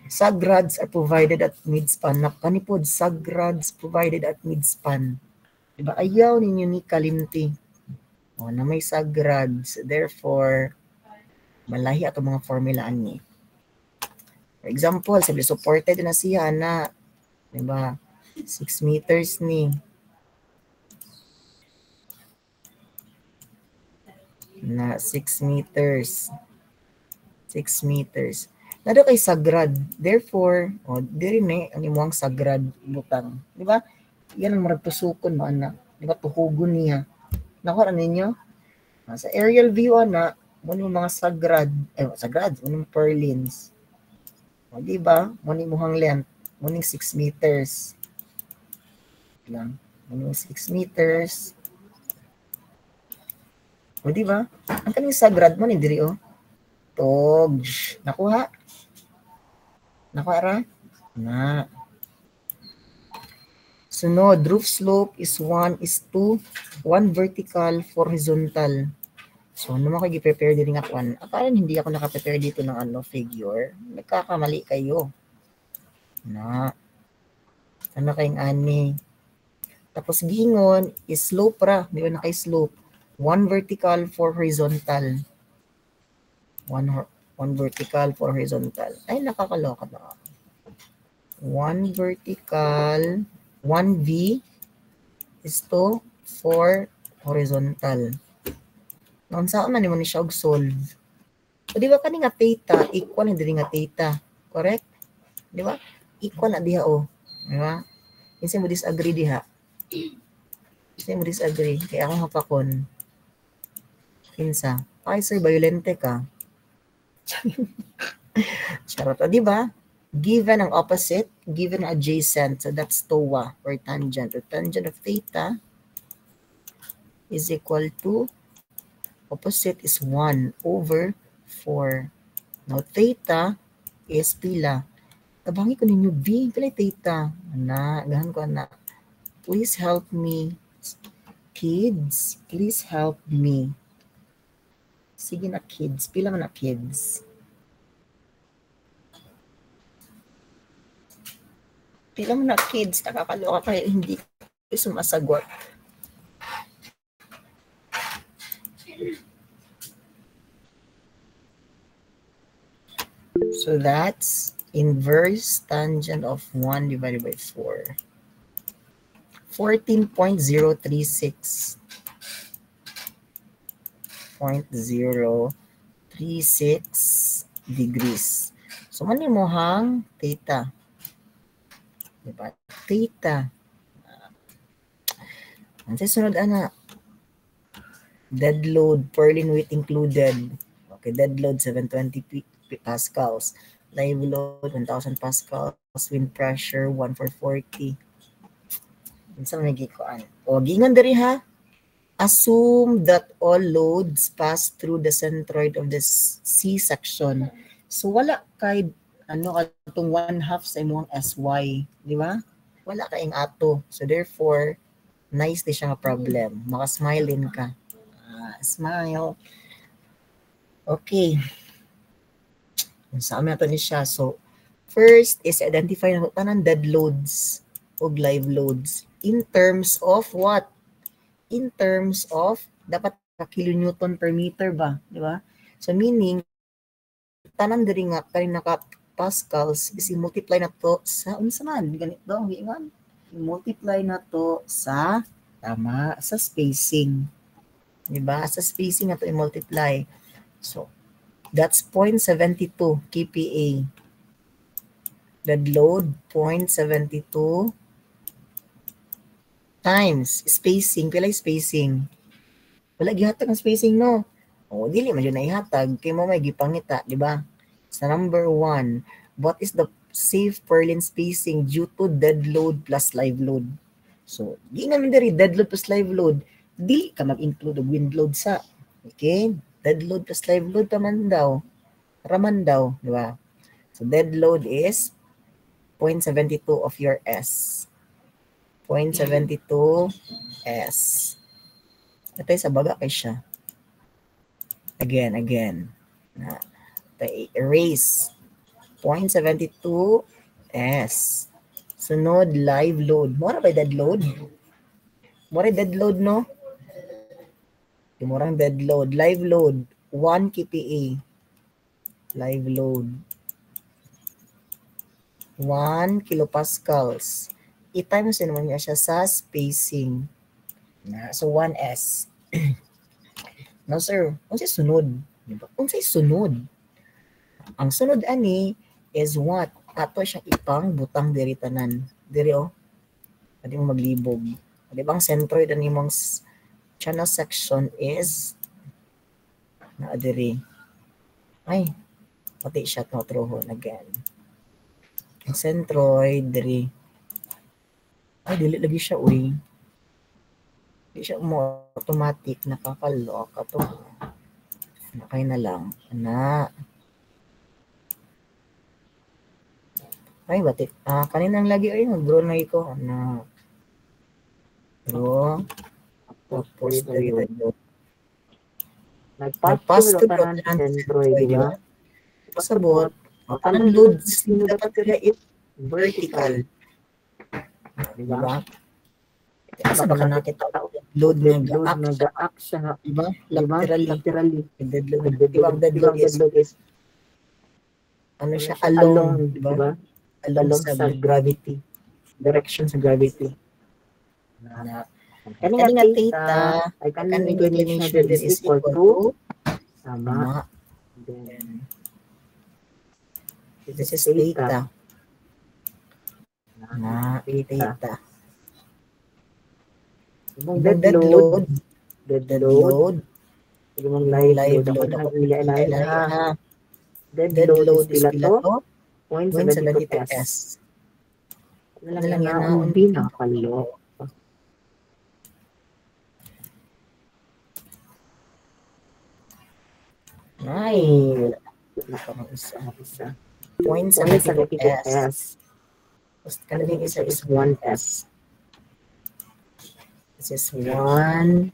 Sagrads are provided at midspan. Nakanipod, sagrads provided at midspan. Diba? Ayaw ninyo ni kalimti. O, na may sagrads. Therefore, malahi ato mga formula ani. For example, sabi supported na siya na, diba? 6 meters ni. Na 6 meters. 6 meters. Nado kay sagrad. Therefore, diri ni ang imong sagrad butang. Di ba? Yan ang marag tusukon mo ana. Di ba tuhugon niya. Nakuha ninyo? Sa aerial view ana, mo ni mga sagrad, sagrad, mo ni purlins. O di ba? Mo ni muhang length, mo ni 6 meters. Lang. Mo ni 6 meters. O di ba? Ang kaning sagrad mo ni diri oh. Tog. Nakuha? Nakuha ra? Na. Sunod, roof slope is 1:1 vertical, 4 horizontal. So, ano mo kayo i-prepare din nga kwan? Akala hindi ako naka-prepare dito ng figure. Nagkakamali kayo. Na. Ano kayong ani? Tapos gingon is slope ra. Di ba naka-slope? 1 vertical, 4 horizontal. 1 vertical, 4 horizontal. Ay, nakakaloka na. 1 vertical, 1V is to 4 horizontal. Noon saan man ni siya og solve. So, di ba kani nga theta, equal na diri nga theta. Correct? Di ba? Equal na diha o. Di ba? Kinsa mo disagree diha? Kinsa mo disagree? Kaya ako hapakon. Kinsa? Ay, sir, violente ka. Charot. O, di ba? Given ang opposite, given ang adjacent, so that's TOA or tangent. The tangent of theta is equal to, opposite is 1 over 4. Now, theta is pila. Tabangi ko ninyo B, pila theta. Gahan ko na. Please help me. Kids, please help me. Sige na kids. Pila man na kids. Pila mo na kids, nakakaloka kaya hindi ko sumasagot. So that's inverse tangent of 1 divided by 4. 14.036. 0.036 degrees. So, man mo hang theta. Diba? Theta. Ang sunod ana, dead load, purlin weight included. Okay, dead load 720 pascals. Live load 1000 pascals. Wind pressure 1440. Sa may gikuan. O gingon diri ha. Assume that all loads pass through the centroid of the C section. So wala kay katong 1/2 sa imong SY, di ba? Wala kayong ato. So therefore, nice di siya nga problem. Maka-smile din ka. Smile. Okay. Sa amin ito ni siya. So, first is identify na tanan dead loads o live loads in terms of what? In terms of dapat kilonewton per meter ba? Di ba? So, meaning, tanan diri nga kani naka pascals is i-multiply na to sa unsa man ganito ingon i-multiply na to sa tama sa spacing, di ba? Sa spacing na to i-multiply. So that's 0.72 kPa. Dead load 0.72 times spacing. Pila spacing? Wala gihatag ang spacing no. O dili man yun na ihatag kay mo may gipangita, di ba? Sa number 1, what is the safe purlin spacing due to dead load plus live load? So, di namin diri dead load plus live load, dili ka mag-include og wind load sa. Okay? Dead load plus live load raman daw, di ba? So, dead load is 0.72 of your S. 0.72 S. Ito sa baga kay siya. Again. Erase. 0.72 S. Sunod, live load. Mura ba dead load? Mura dead load, no? Murang dead load. Live load, 1 kPa. Live load. 1 kilopascals. I-times naman niya siya sa spacing. So, 1S. Now, sir, unsay sunod? Diba? Unsay sunod? Ang sunod ani is what? Ato siyang ipang butang diri tanan. Diri oh. Pwede mo maglibog. Di ba ang centroid ang imong channel section is na diri. Ay, pati siya to trohon again. Ang centroid diri. Ay, dili lagi siya uy. Di siya mo automatic nakakalock ato. Nakay na lang. Ana. Ay, batik. Kaninang lagi ay mag-draw na iko. Ana. Draw. Tapos diri tayo. Nagpass to the centroid, di ba? Pasabot. Kanang load system dapat kaya it vertical. Di ba? Asa ba ka nakita load nag-act siya, di ba? Laterally. Dead load is ano siya, along, di ba? Along sa gravity. Direction sa gravity. Kaning nga theta, ay kaning inclination is equal to tama. Then, this is theta. Theta. Dead load. Yung live load. Dead load is pila to? 0.72 S. Wala lang yan na pinakalo. Ay, wala pa ng isa. 0.72 S. Tapos kanaling isa is 1 S. This is 1.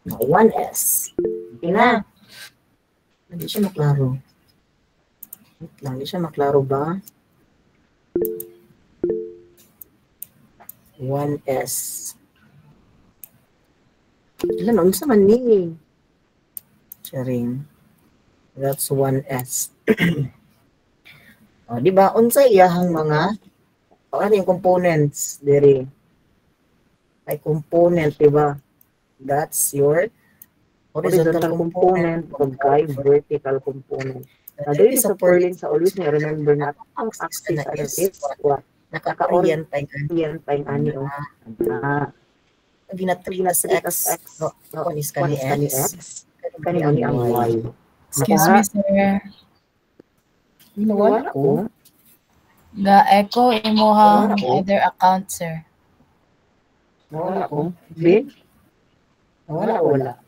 No, 1S. Okay na. Hindi siya maklaro. Wait lang, hindi siya maklaro ba? 1S. Ilan, ano sa mani? Sharing. That's 1S. O, di ba? Unsa iyahang mga ano yung components diri? Ay component, di ba? That's your horizontal component ug kay vertical component. Now, there is a purling sa always may remember na ang axis na is what? Naka-orient tayong ani o. Ginatreat sa X. No, is kani X. Kani ang Y. Excuse me, sir. Wala ko. Ga-echo imuhang other account, sir. Wala ko. B? Wala.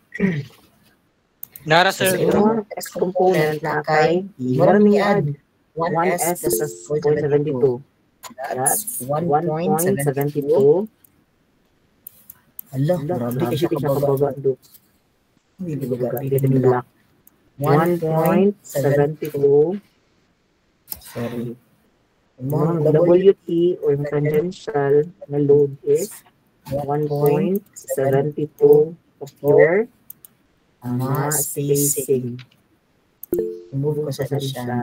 Nara, sir. So, X component na kay Morami add 1S plus 0.72. That's 1.72. Hala, grabe kasi siya kababa. Hindi ba? 1.72. Sorry. Yung WT or tangential na load is 1.72 of your spacing. Move ko sa siya.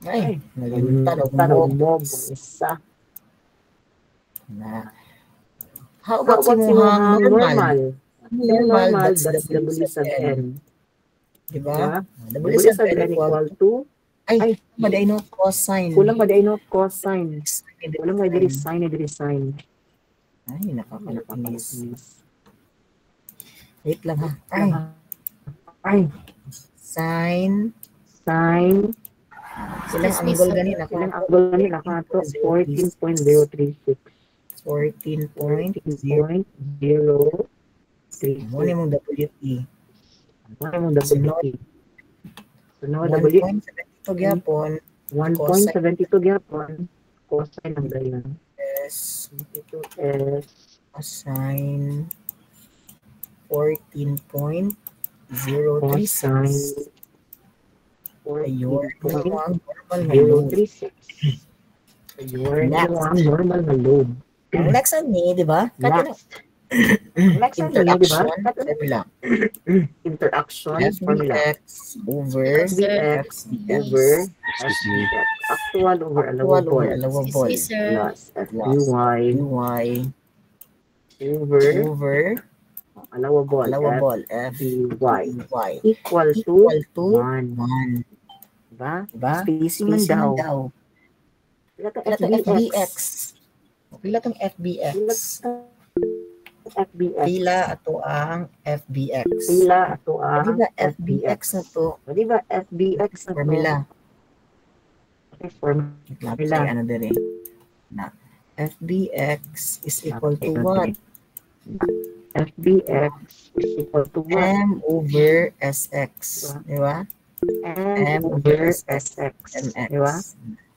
Ay, nagtanong mo isa. Na. How about normal? Normal, that's W sub n. Diba? W sub n equal to ay, maday no cosine. Kulang maday no cosine. Kulang maday sine. Ay, nakakalinis. Wait lang ha. Ay. Sine. Silang angle ganin ako. Ito 14.036. 14.036. Muna mong WT. Sunod WT. 1.72 gyapon. 1.72 gyapon. Cosine ng ganyan. S. Assign 14.036. Ayun, yung ang normal na load. 036. Ayun, Next. yung ang normal na load. Ang next ano di ba? Next. Next ano yun, di ba? Interaction formula. Interaction formula. FBX over FBX over SBX. Actual over allowable. allowable. Excuse me, sir. Plus FBY Y over over allowable. FBY Equal to equal to 1. 1. Diba? Diba? Spacing man daw. Pila to Pila tong FBX. Pila tong FBX. FBX. Pila ato ang FBX. Pila ato ang Di ba FBX na to? Di ba FBX na to? Formula. Formula. Ano dire? Na FBX is equal to what? FBX is equal to what? M over SX. Di ba? M over SX. MX. Di ba?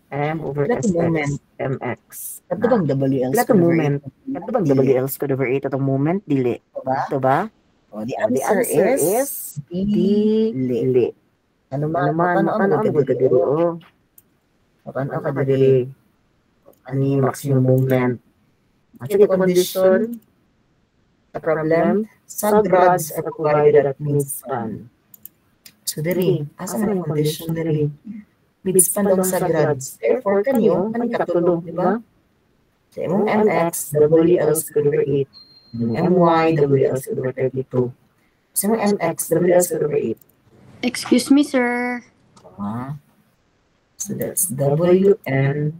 M over Pila to SX. moment? MX. Ito bang WL Pila to moment? Ito bang WL squared over 8 atong moment? Dili. Diba? Ito ba? Oh, the The answer is dili. dili. Ano Ano man, man, makano ang ka diri o. Makano Ano ka ka diri. diri? Ani maximum moment. At ito condition, The problem, some subrods rods are are provided at midspan. midspan. So diri, asa man ang condition diri? Midspan Midspan lang lang sa subrods. rods. Therefore, kanyo, kaning katulog, di ba? So, imong MX, WL squared over 8. MY, WL squared over 32. So, imong MX, WL squared over 8. Excuse me, sir. So, that's WN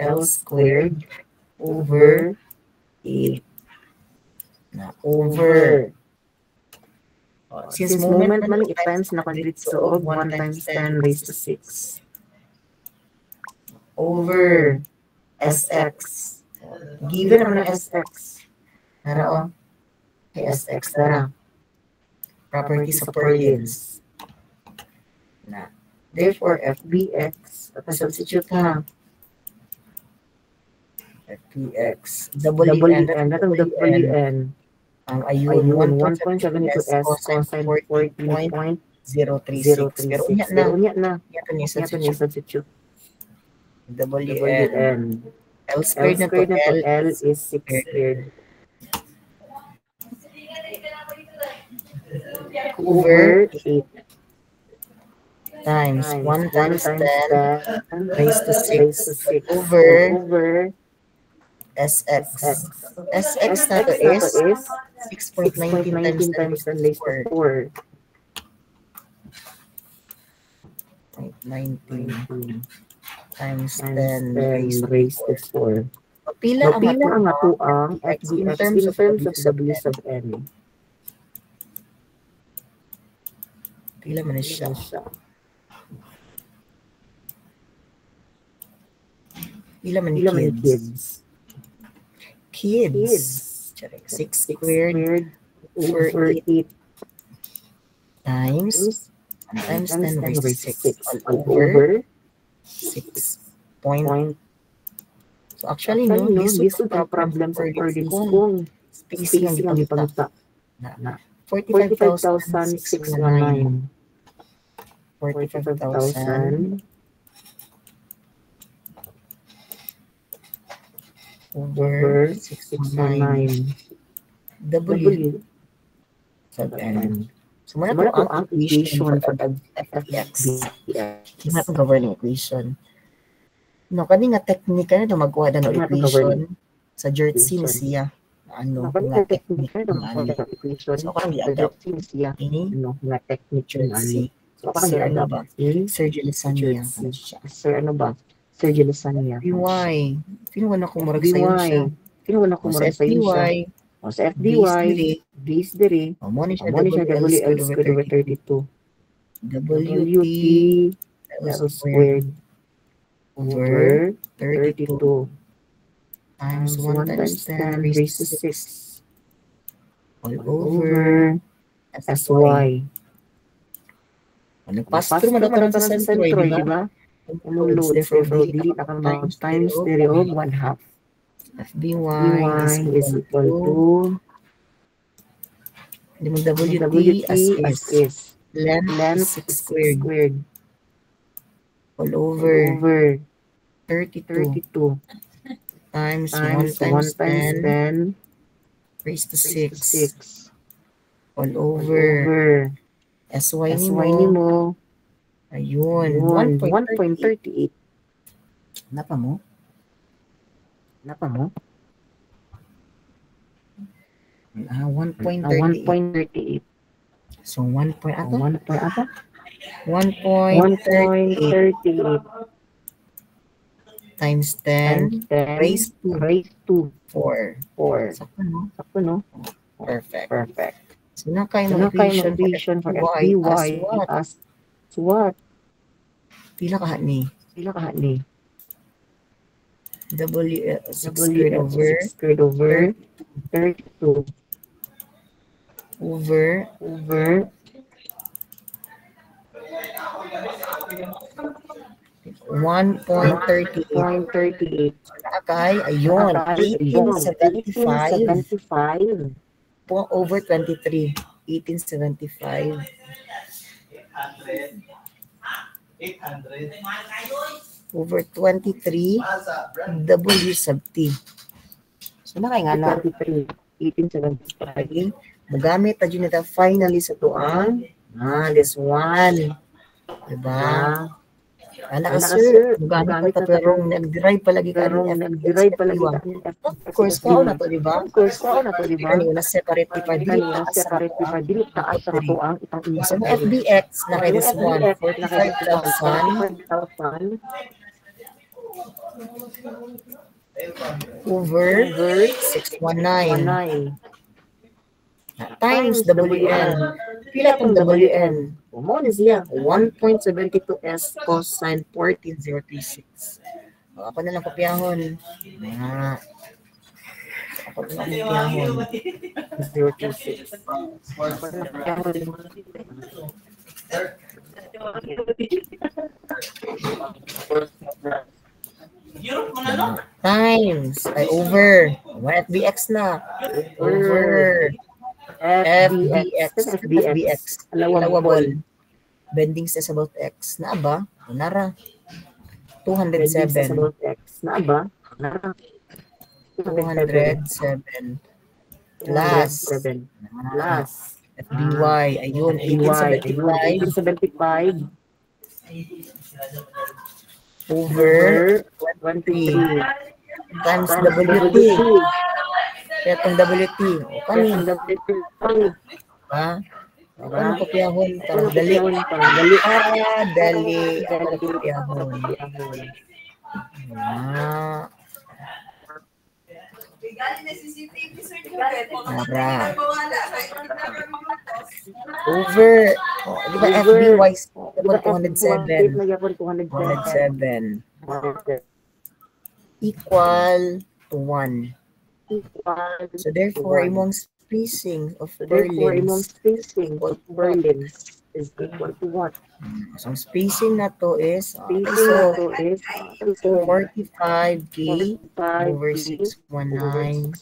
L squared over 8. Na over. Since moment man it times na convert sa og 1 times 10 raised to 6. Over SX. Given naman ang SX. Nara o. Kay SX nara. Properties of Perlins. Na. Therefore, FBX. Substitute ha. FBX. WN. Natang WN. Ayun, 1.72 S cosine 14.036. Pero unya na. Unya na. Ito niya Ito niya substitute. WN. WN. L L squared na to. squared na to L L is 6 squared. over 8 times 1 times 10 10 raised to 6 over SX. X. SX na to is 6.19 times 10 raised to 4. 19 times 10 raised to 4. Pila ang ato ang X in FBX terms in of terms of W W sub n. Pila man siya. Pila man kids. Kids. 6 squared over 8 times 10 raised to 6 all over 6 point. So actually, no, this this would have problems of Perlins kung spacing ang ipagta. na 45,619. 45,000 over 619 W sub n. So muna po ang equation for FX. Kina itong governing equation. No, kani nga technique na ito magkuha na ng equation sa Jertsey ni siya. Ano nga technique na equation. So kung i-adapt ini nga technique Jertsey. Sir ano ba? Sir Gelisania. Sir ano ba? Sir Gelisania. BY. Pinuwan ako murag sa'yo siya. Pinuwan ako murag sa'yo siya. O sa FBY, base diri. O mo ni siya WL squared over 32. WT L squared over 32 times 1 times 10 raised to 6 all over SY. Nagpass through man ito sa centroid, di ba? Ang loads, therefore, dili na kang times diri og 1/2. FBY is equal to di mo WT as is. Length is 6 squared. All over 32 times 1 times 10 raised to 6. All over SY ni mo. Ayun. 1.38. Napa mo? Ah, 1.38. So 1.38 times 10 raised to 4. Sakto, no? Perfect. So yung equation for FBY as what? Pila ka ni? W6 squared over 32 over 1.38. Nakakay, ayun, 1875 over 23. 1875 over 23 W sub T. So na nga na 1875. Magamit na dyan nito finally sa tuang this one. Diba? Anak sir, magamit pa pero nag-derive palagi ka ng FBY. Of course, kao na to, diba? Ano na separate pa dili taas sa tuang itang isa. So FBX na kay this one, 45,000 over 619 times WN. Pila itong WN? Mo na siya. 1.72S cosine 14,036. Ako na lang kopyahon. Ako na lang kopyahon. 026. Ako na lang kopyahon. Times. Ay, over. 1FBX na. Over. FBX. Allowable. Bending says about X. Na ba? Nara. 207. 207. Plus. FBY. Ayun. 1875. Over 23. Times WT. Kaya itong WT. O kanin. Ha? Ano kopyahon? Parang dali. Dali. Ano kopyahon? Mara. Over. Di ba FBY? 207. Equal to 1. So therefore, imong spacing of Berlin is equal to what? So spacing na to is 45K over 619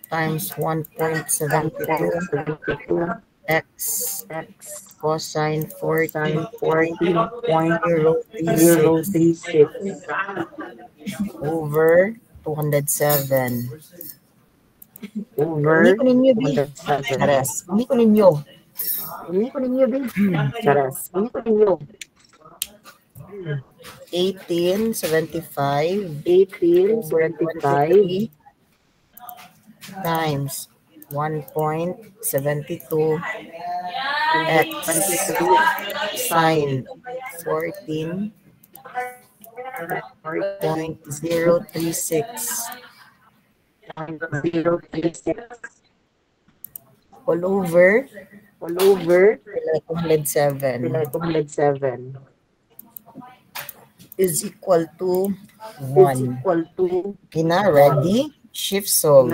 times 1.72 X cosine 14.036 over 207. Hindi ko ninyo, B. Charas. Hindi ko ninyo, B. Charas. Hindi ko ninyo. 1875 times 1.72 X sine 14.036 all over 207 is equal to 1. Kina, ready? Shift solve.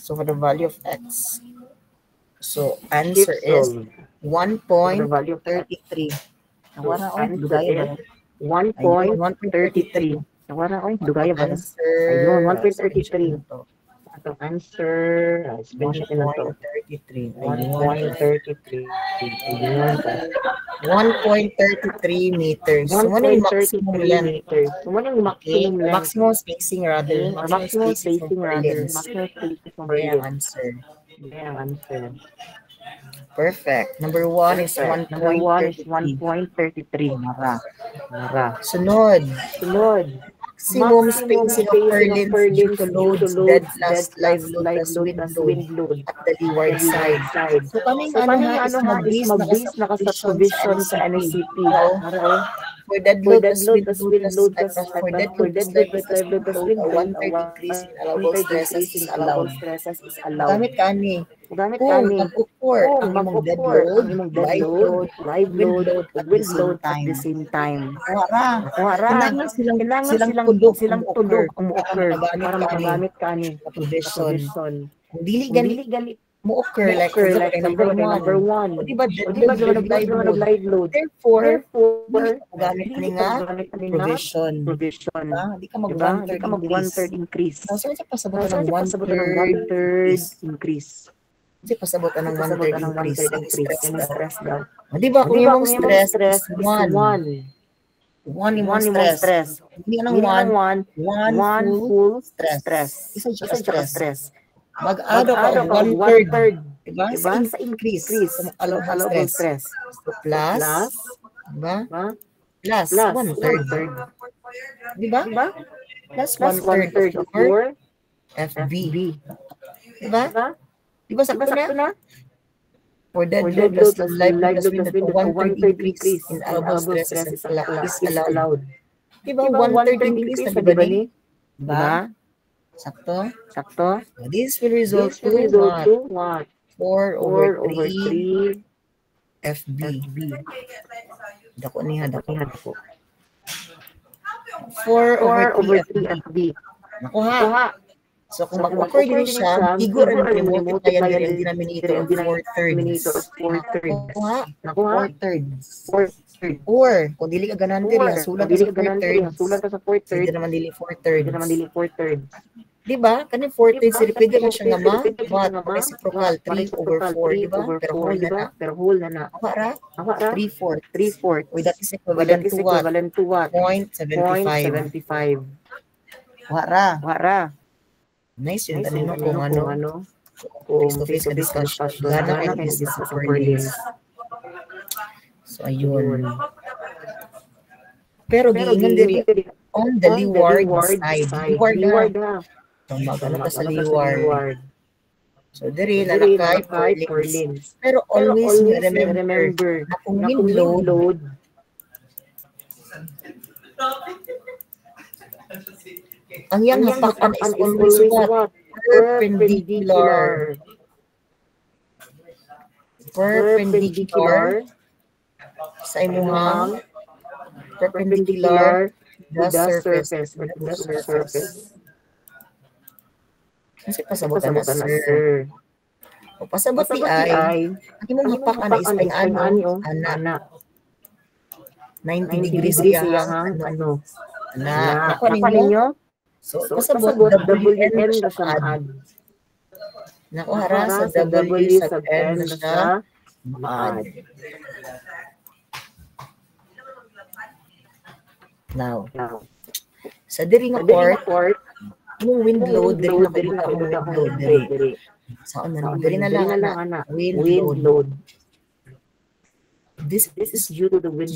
So for the value of X. So answer is 1.33. 1.33. Nawala ko. Dugaya ba na? Answer. Ayun, Screenshot 1.33. na to. Ito answer. Screenshot na to. 1.33. 1.33. Ayun. 1.33 meters. So, ano yung maximum 1.33 length? meters. So, ano yung Okay, maximum length? maximum spacing rather. Or maximum spacing rather. lens. Maximum spacing from Okay, ang lens. answer. Okay, ang answer. Perfect. Number 1 is Perfect. Number 1 is 1.33. 1.33. Mara. Mara. Sunod. Sunod. Maximum spacing of purlins due to loads, dead plus, live load plus wind load at the leeward side. So, kami So, ano paano ha, yung is mag-base na sa provision sa NCP. NCP? No? For dead For load dead plus load wind plus load wind plus load live plus for dead for load dead plus load plus live load plus wind a load, 1/3 increase in allowable 1/3 stresses increase in is allowable allowed. stresses is allowed. Gamit ka ni. Gamit Kung kani. mag-occur ang imong dead load, live load, live load, at the wind same load at time. the same time. Wara. Wara. Kailangan silang silang tudok ang occur para makagamit kani sa sa provision. provision. Kung dili Kung gani dili gali mo occur like for example kay number number 1. 1. O di ba O dead di ba load with live load? live load? Therefore, Therefore, gamit ni dili nga ka gamit ni nga provision. provision. Di ka mag Diba? 1/3 Di ka mag increase. 1/3 increase. So, saan siya pasabutan Saan ng siya pasabutan ng 1/3 1/3 increase? Kasi pasabutan ng Pasabutan 1/3 ng increase. 1/3 Yung increase. stress Yan daw. yung stress daw. O di ba kung yung stress is is 1. 1. 1 yung One stress. stress. Hindi ng Meaning 1 one full stress. stress. Isa siya Isa siya stress. stress. Mag-add ka Mag-add of ka of 1/3. 1/3. Diba? Diba? Sa increase. Sa Sa allowable allowable stress. stress. So, plus. Diba? Diba? Plus Plus 1/3. 1/3. Diba? Diba? Plus Plus 1/3 1/3 of of your your FB. FB. Diba? Diba? Diba Diba sakto sakto na? na? For dead For load dead load plus plus live load live plus load wind plus load, wind a load, 1/3 1/3 increase in allowable stress stresses is is allowed. Diba? Diba? 1/3 1/3 increase na increase na diba diba ni? ni? Diba? Diba? Sakto? Sakto? This will result This will to result what? to what? 4/3 4/3 FB. FB. Dako niya, dako. Dako. 4/3 4/3 FB. FB. Nakuha. Kuha. So, kung So, kung mag-occur din mag-occur siya, din siya, figure figure and and multiply multiply din ang ang denominator of denominator 4/3. of 4/3. Nakuha. Nakuha. 4/3. 4/3. Or, kung dili ka ganan diri, sulat Kung ka dili sa ka ganun 4/3. sulat ka sa Hindi 4/3. naman dili Hindi naman 4/3. dili 4/3. Diba? Kani 4/3, Diba? pwede man siya nga ma. Pwede What? siya nga ma. Reciprocal, 3/4, diba? Pero whole na na. Pero whole na na. Nakuha ra? Nakuha ra? 3/4. 3/4. Or that is Or equivalent that is to what? equivalent to what? 0.75. 0.75. Nakuha ra. Nakuha ra. Nice yun. Nice Tanino yun. kung ano. Face-to-face ka discussion. Gana Gana kayo kayo discuss discuss sa for Berlin. So, ayun. Pero giingon diri on the leeward side. Leeward na. So, mag-ano ka sa leeward. So, diri lalakay purlins. Pero always remember na kung wind load, ang yang hapakan is always what? Perpendicular. Perpendicular sa imuhang perpendicular the surface. Kasi pasabutan na, sir. O pasabuti ay, ang imong hapakan is ang ana. 90 degrees iyahang ano. Ana. Nakuha ninyo? So, pasabot, WN na siya maad. Nakuha ra sa W sub N na siya maad. Now, sa diri nga port, yung wind load, diri na kayo ang wind load diri. Saan na diri na lang ana, wind load. This is due to the wind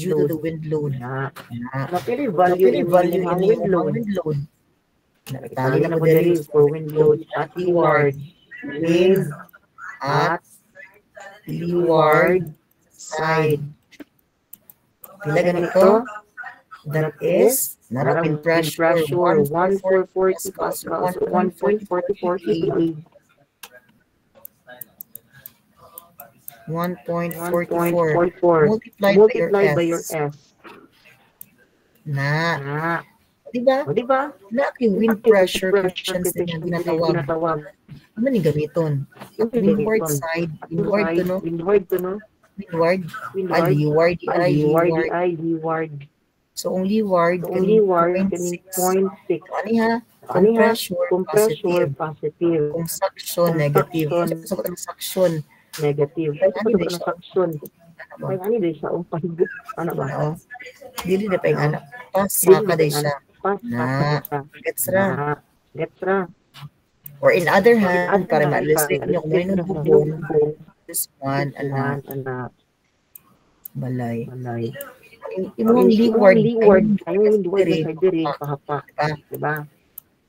load. Napili value in wind load. Tali na mo diri for wind load at leeward. Wind at leeward side. Pila ganito? That is narapin pressure 1.440 pascals, 1.4040 kPa. 1.44 multiplied by your F. Na. Diba? Na yung wind pressure coefficients din yung ginatawag. Ano ni gamiton? Windward side. Windward to no? Windward. Leeward. Leeward. So So, ang leeward, Only word kaning 0.6. 0.6. Ano ha? Ano nga? Compressor, Compressor, positive. positive. Kung suction, negative. Kung sa ng suction, Negative. Kaya ano ito din ng siya? suction. Ano ba? Kaya ano din siya? Ang pahigo. Ano ba? Oo. Dili na pa yung anak. Pasa Dili ka na din pa yung siya. Pas, Na. Gets ra. Gets ra. Or in other In hand, other para hand, ma-illustrate nyo kung ano yung bubong, this one, anak. balay. Malay. Imong leeward, Leeward. Ayun, leeward diri, sa diri. Pahapa. diba? Diba?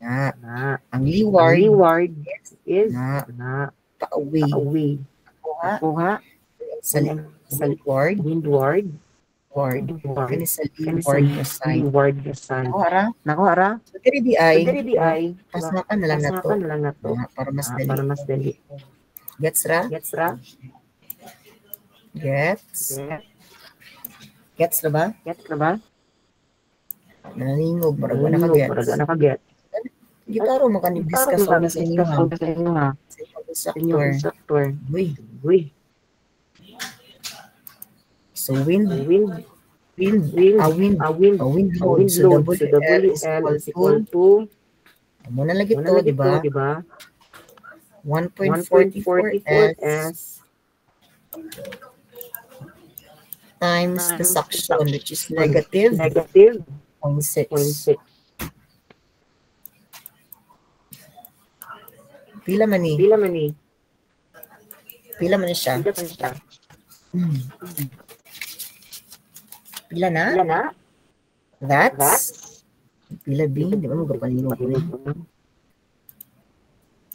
Na. Na. Ang leeward, Leeward is na, na pa-away. away. Kuha, Kuha. sa windward, Windward. ward. Kani sa leeward Leeward na sign. Leeward na sign. Ako, ara, Nako, ara. so diri di ay, Diri di ay. pasakan na lang na to. Pasakan na lang na to. Para mas dali. Para mas dali. Gets ra? Gets ra? Gets? Gets ra ba? Gets ra ba? Naningog, marag na Para ka-gets. na ka-get. Gitaro mo discuss Para na sa inyo ha. sa inyo ha. Sa inyong Sa inyong instructor. instructor. Uy, Uy. so wind Wind. wind Wind load. So load. WL is equal to, muna lagi to, di ba? 1.44 S times the suction, which is negative Negative 0.6. 0.6. Pila man ni? Pila man ni? Pila man ni siya? Pila man siya? Pila na? Pila na? That's pila B, di ba mo kapalingon ko ni?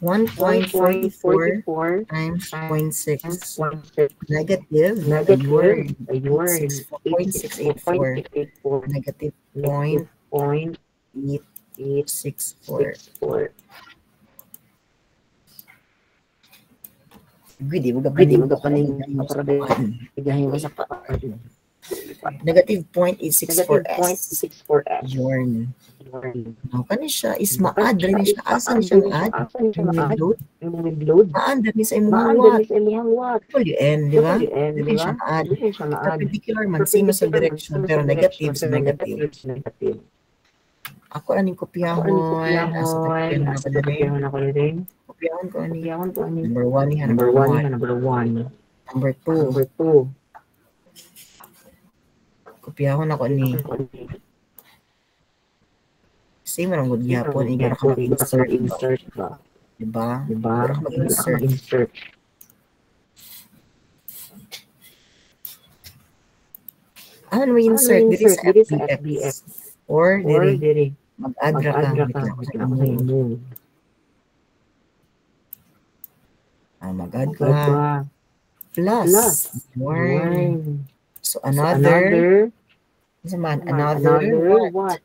1.44 times 0.6. Negative, Negative. a word. 0.684. Negative 0.864. Di mo kapalingon para igahin mo sa Negative 0.864 S. 0.64 S. Yun. Now, kani siya is ma-add rin siya. Asan siya ma-add? Yung load. Ma-add rin sa imong what? WN, di ba? Hindi siya ma-add. Perpendicular man, same sa direction, pero negative sa negative. Ako aning kopiyahon. Asa kopiyahon ako din. Kopiyahon ko ani. Number 1 niya. Number 1. Number 2. Kopiyahon ako ni. Same lang good gyapon. Igara ka mag-insert ba? Diba? Igara ka mag-insert. Ano may insert? Diri sa FBX. Or diri. Mag-add ra ka. Mag-add ka. Plus. Word. So another what?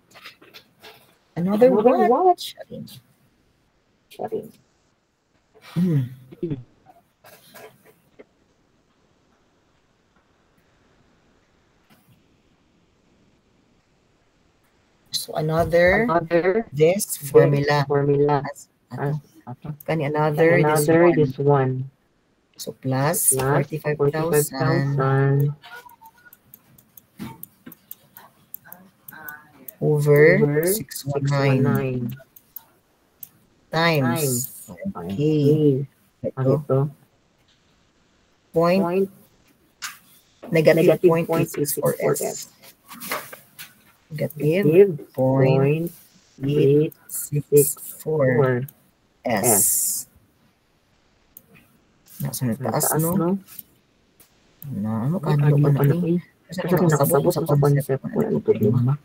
Another what? Shutting. So another this formula. Kani another this one. So plus 45,000 over 619 times. Okay. Ito. Negative 0.864 S. Negative 0.864 S. Nasa taas, no? Ano ka na? Kasi nakasabot sa concept ko. Ano problema?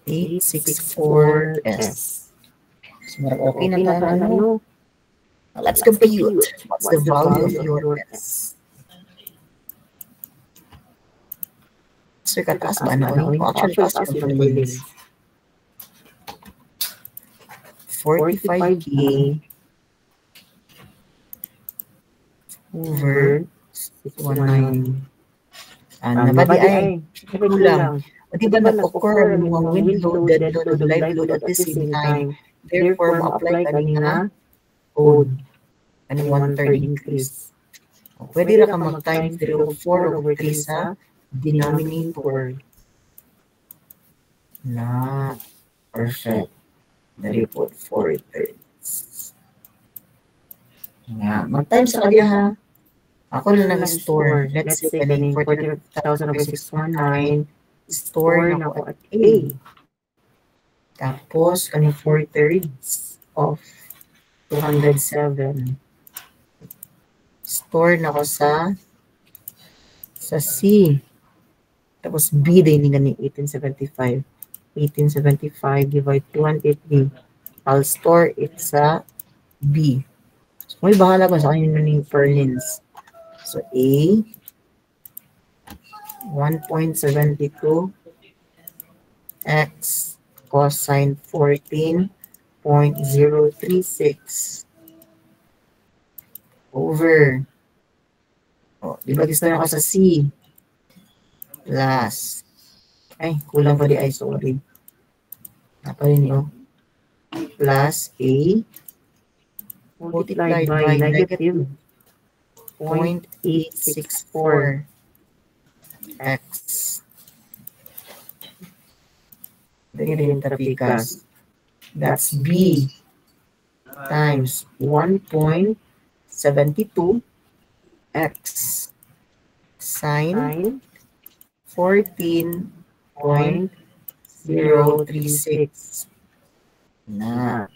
864 S. So, okay na tayo. Let's compute. What's the value of your S? Sir, kataas ba? Actually, taas yung pag-release. 45K over 619. Nabadi ay kulang. Di ba nag-occur ang mga wind load, dead load, live load at the same time? Therefore, ma-apply kanina code. Ano 1/3 increase. Pwede ra ka mag-times 3 over 4 over 3 sa denominator. Na perfect. Dari po 4/3. Nga, mag-times sa kanya ha. Ako na nag-store. Let's say kaning 40,000 over 619. Store na ko at A. Tapos, kaning 4/3 of 207. Store na ko sa C. Tapos B din nga ni 1875. 1875 divide 203. I'll store it sa B. So, may bahala ko sa kanya ng purlins. So, A, 1.72 x cosine 14.036 over. Di ba gusto na ako sa C? Plus. Ay, kulang pa di ay, sorry. Napalin nyo. Plus A multiplied by negative 0.864 x. Tingnan yung tapikas. That's B times 1.72 x sine 14.036 na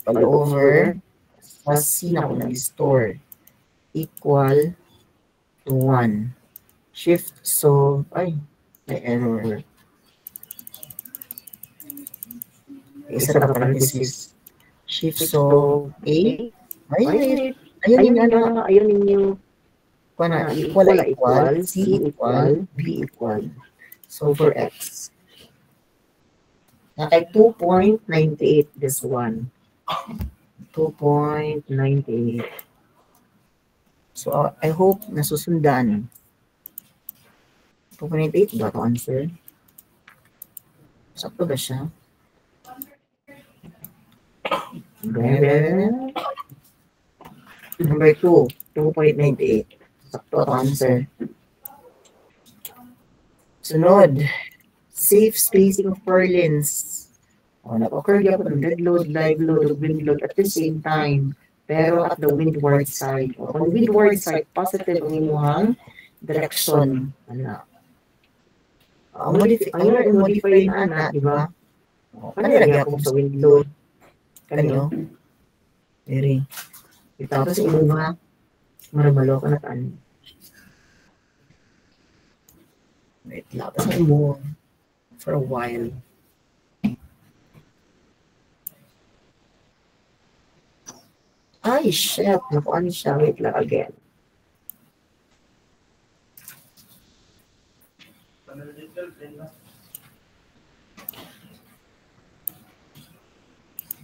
pag over sa C na ko nag-store equal to 1. Shift solve. Ay, may error. Isa na parenthesis. Shift solve A. Ayun ninyo. Equal, C equal, B equal. So for X. Nakay 2.98 this one. 2.98. So I hope nasusundan. 2.98 ba ito answer? Sakto ba siya? Number 2, 2.98. Sakto ito answer. Sunod, safe spacing of purlins. Nag-occur niya po ng dead load, live load, o wind load at the same time. Pero at the windward side. Kung windward side, positive ang imuhang direction. Modify na na, di ba? Kanilagay ako sa wind load. Kanyo? Very. Tapos imuha, marabalo ka na taan. Wait lang. Tapos imuha for a while. Ay, shit. Nakuan siya. Wait lang again.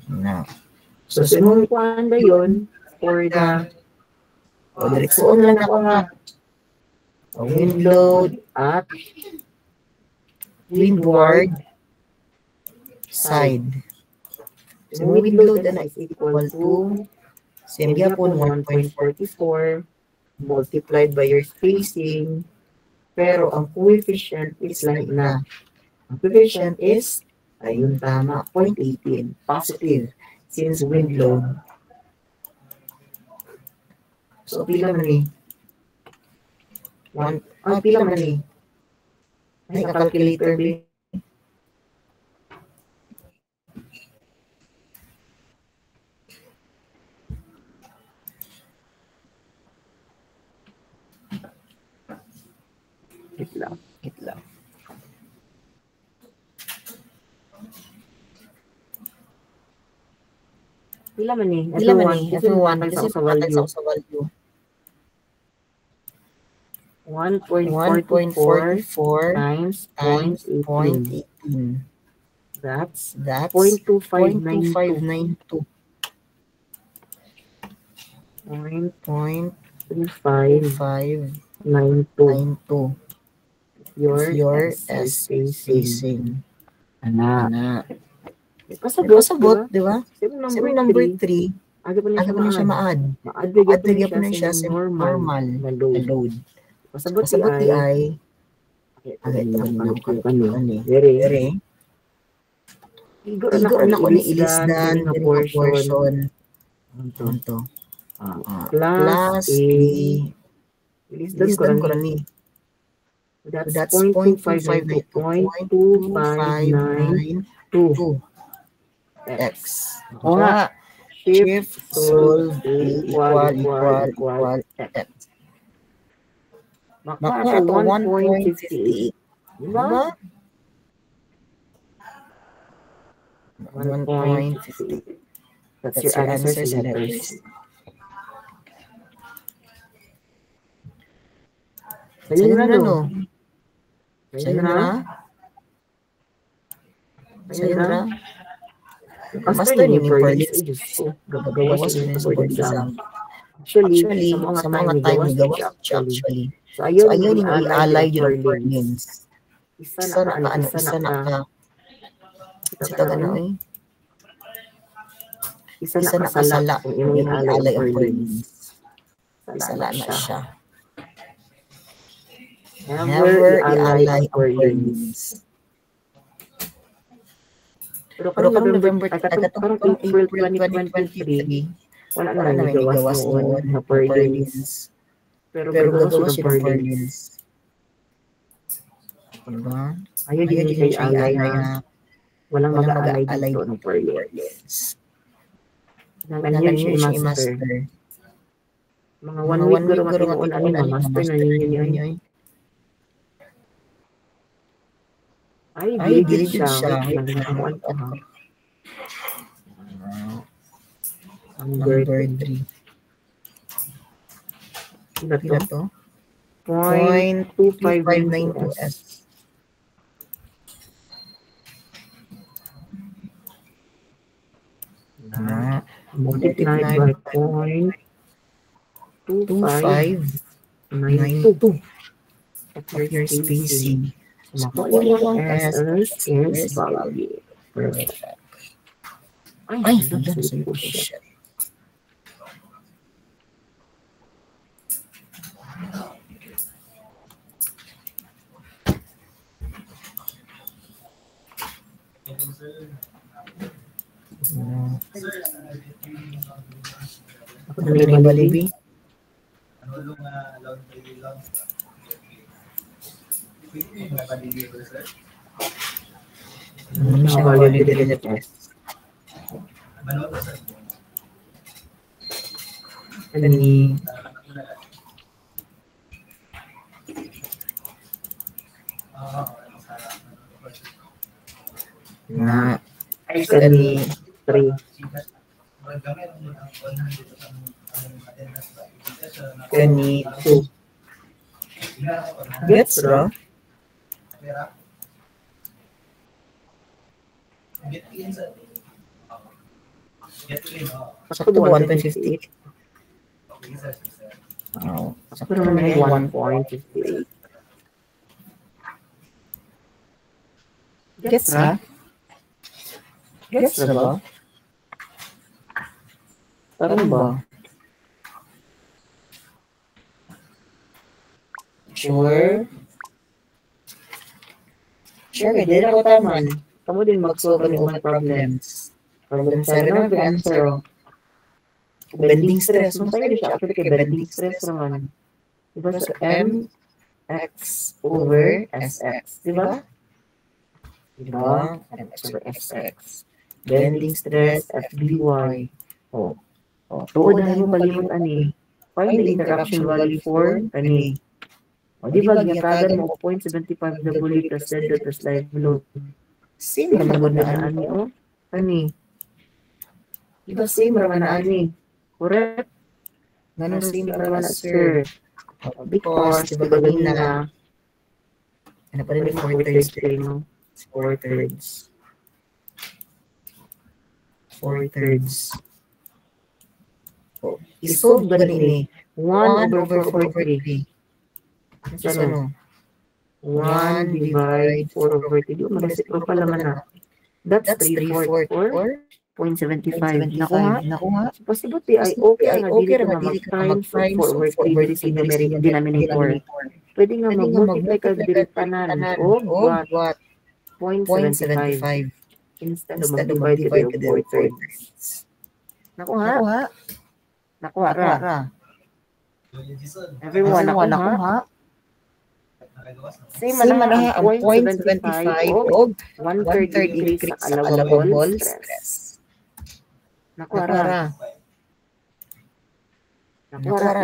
No. So, sinong kuan ba yun? For the direksyon lang ako nga. Wind load at windward side. So, wind load na is equal to same yapon 1.44 multiplied by your spacing. Pero ang coefficient is like na. Ang coefficient is, ayun tama, 0.18. Positive since wind load. So, pila man ni? Pila man ni? Ay, calculator ba? Hitler. Pila man ni? Everyone. Kasi sa value. 1.44 times 0.18. That's 0.2592. 0.2592. Your S spacing. Ana. Pasabot, di ba? Siyempre number 3. Aga pa Aga pa na siya maad. maad. Maad bigyan Adligya po pa na na siya siya sa sa normal normal na na load. load. Pasabot Pasabot di di ay, ay, okay, ito ito ba ba niya niya kani? kani? Very. Very. Igo Igo na na ko ko ni ni ilisdan ilisdan kini nga kini nga portion. portion. Ito. Ito. Plus Plus A. B. Ilisdan ko Ilisdan ko rin. rin ni. That's That's 0.2592 0.2592 0.2592 x. O nga, Shift, solve solve, A A equal x. x. Makuha Makuha ito to 1.58. 1.58. Diba? Diba? 1.58. 1.58. That's That's your your answer answer sa sa letter letter C. C. Ayun na, no? no? Ayun na. Ayun na. Master ni Perlis. Ay, Diyos ko. Gagawas Gawas yun yun sa sa board board exam. exam. Actually, Actually, sa sa mga mga time time ni ni gawas gawas siya siya actually. actually. So, ayun So, yung ayun yung i-alay i-alay yun yun ng ng Perlins. Perlins. Isa Isa na ka, isa na ka. Isa Ito ka na, na, eh. Isa Isa na na kasala kasala kung kung yung i-alay i-alay ang ang Perlins. Perlins. Sala Isa na na siya. siya. Never Never i-alay ang i-alay ang Perlins. Perlins. Pero Pero karong November, karong karong April April 2023, 2023, wala wala na na may may gawas gawas noon noon na na Perlins. Perlins. Pero Pero gagawas gagawas yun ng yun ng Perlins. Perlins. Diba? Ayaw din Ayaw yung din siya siya i-alay i-alay na na walang walang mag-aalay mag-aalay dito ng Perlins. Perlins. Nangan Nangan siya yun siya i-master. i-master. Mga Mga 1 week 1 garo week garo tinuon ani tinuon ani ma-master na master ninyo ni ninyo ay. ay. Ay, Ay, dili dili siya. siya. Wait lang, nakamuan ko ha. Number Number 3. Ila Pila to? to? 0.2592 0.2592 S. S. Na Multiplied by 0.2592 of of your your spacing. spacing. So, So, makuha mo ang S is value. Perfect. Ay, Ay, hala, hala, sorry sorry po po siya. siya. Ako Ano na yung balibi? Ano siya value derivative S? Kani na Kani 3. kani 2. gets ra? Sakto ba 1.58? Oo. Sakto naman ay 1.58. Gets ra? Gets ra ba? Parang ba? Sure? Sure, hindi na ako taman. Kamu din Mag-solve mag-solve ng ng open ibang problem. problems. Problem 7 naman yung answer. Bending stress. Masaya din siya actually kay bending stress naman. Diba sa M X over SX. Diba? Diba? MX over SX. Bending stress, FBY. Oh. Tuod na mo kalimot ani. Find the interaction value for kani. O di ba gyakagan mo 0.75 W plus Z plus live load. Same naman Same na na ani o. Kani. Diba same raman na ani. Correct? Ganun same raman naman na sir. Because diba ganina Ano pa rin yung 4 4/3 thirds? play no? 4 thirds. 4 thirds. Oh, I-solve isolve ganun ganun eh. 1 over 4 over 3. Just ano? 1 divide 4 over 3. Di ba mag-reciprocal naman na. That's 3/4 or 0.75. Nakuha? Nakuha. Possible ay okay nga dili ka mag-times o forward 3 diri sa denominator. Pwede nga mag-multiply ka diri tanan o what? 0.75. Instead of mag-divide ka diri 4/3. Nakuha? Nakuha ra. Everyone, nakuha? Same man ang 0.75 o 1/3 increase sa allowable stress. Nakuha ra.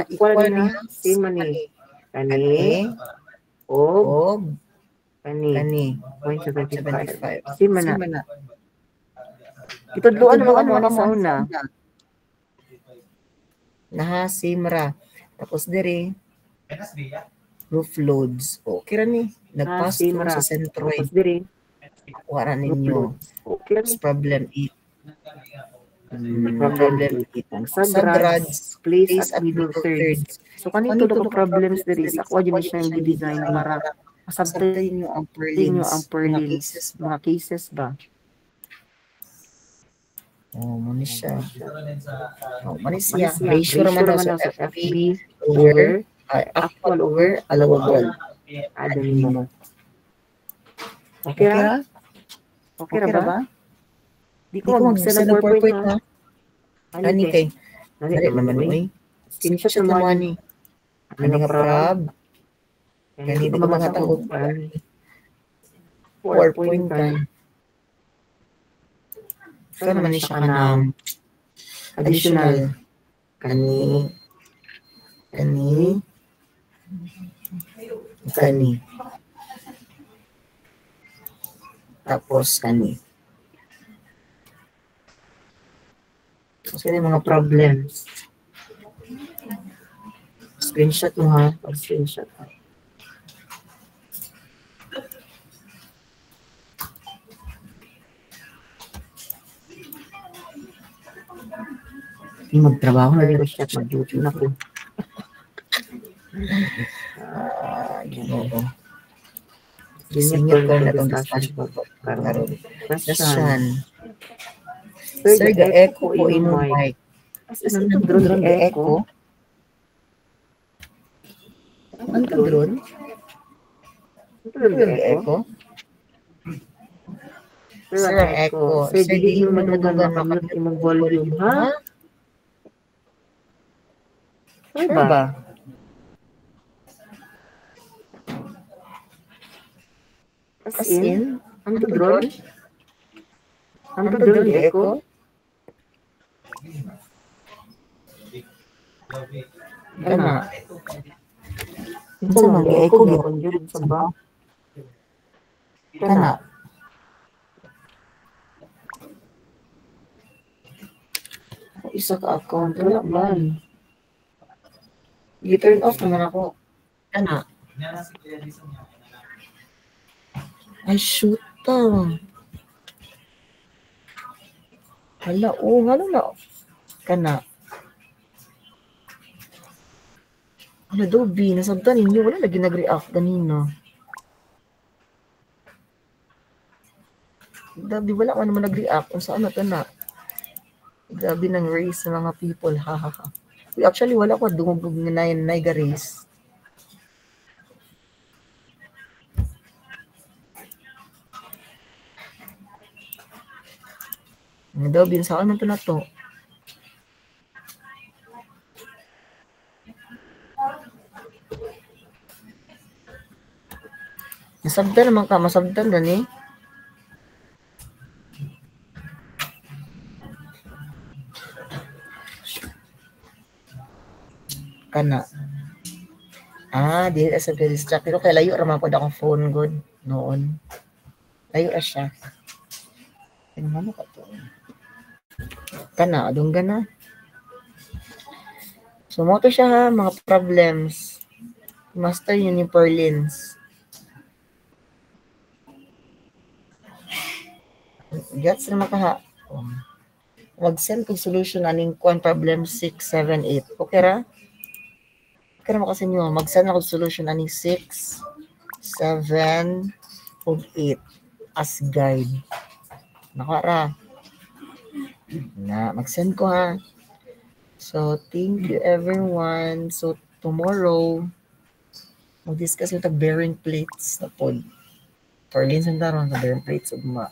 Equal niya. Same man ni. Kani. O. Kani. 0.75. Same man na. Itudloan naman mo sa una. Naha, same ra. Tapos diri, roof loads. Okay ra ni. Nagpass through sa centroid. Tapos diri, wala ninyo. Okay. Problem 8. Problem 8. Sagrads, place at middle thirds. So, kanito na problems diri sa ako dyan siya yung design para masabtayin nyo ang purlins. Mga cases ba? Mani siya. Mani siya. Ratio naman sa FB over actual over allowable. Adalin mo. Okay ra? Okay ra ba? Di ko mag-send ng PowerPoint ha. Ani kay. Dali naman mo eh. Screenshot mo ani. Ani nga prob. Kani di ko mga tao. PowerPoint ka. So naman ni siya kanang additional kani tapos kani. So yung mga problems. Screenshot mo ha. Screenshot ha. Magtrabaho na rin siya, mag-duty na ko. Senior ko na itong discussion po. Question. Sir, ga-echo po imong mic. Ano drone ga-echo? Ano drone? Ano ga-echo? Sir, echo. Sir, di yung manugan makamit imong volume, ha? Ano ba? As in? Ano drone? Ano drone echo? Kana. Minsan mag-echo gapon yun sa ba? Kana. Isa ka account, wala ba? I-turn off naman ako. Kana. Ay, shoot ta. Hala, hala. Kana. Hala, Dobby, nasabtan ninyo. Wala lagi nag-react ganina. Dobby, wala ka naman nag-react kung saan na ito na. Dobby ng race ng mga people, hahaha. Actually, wala ko dumubog na naiga-race. Dobby, saan man ito na ito? Masabdan naman ka, masabdan na ni. Kana. Dili sa distract. Pero kay layo raman po akong phone good noon. Layo ra siya. Ano ka to? Kana, adong gana. So, mo to siya ha, mga problems. Master yun yung purlins. Gets naman ka ha. Mag-send kong solution aning kuan problem 6, 7, 8. Okay ra? Okay ra mo kasi nyo. Mag-send ako solution aning 6, 7, o 8 as guide. Nakara. Na, mag-send ko ha. So, thank you everyone. So, tomorrow, mag-discuss yung bearing plates na pod. Perlin sandaron sa bearing plates ugma.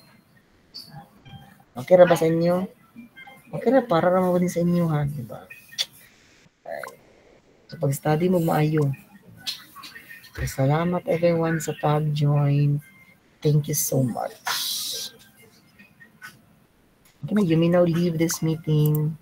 Okay ra ba sa inyo? Okay ra, para ra mo din sa inyo ha, di ba? So, pag-study mo maayo. So, salamat everyone sa pag-join. Thank you so much. Okay, you may now leave this meeting.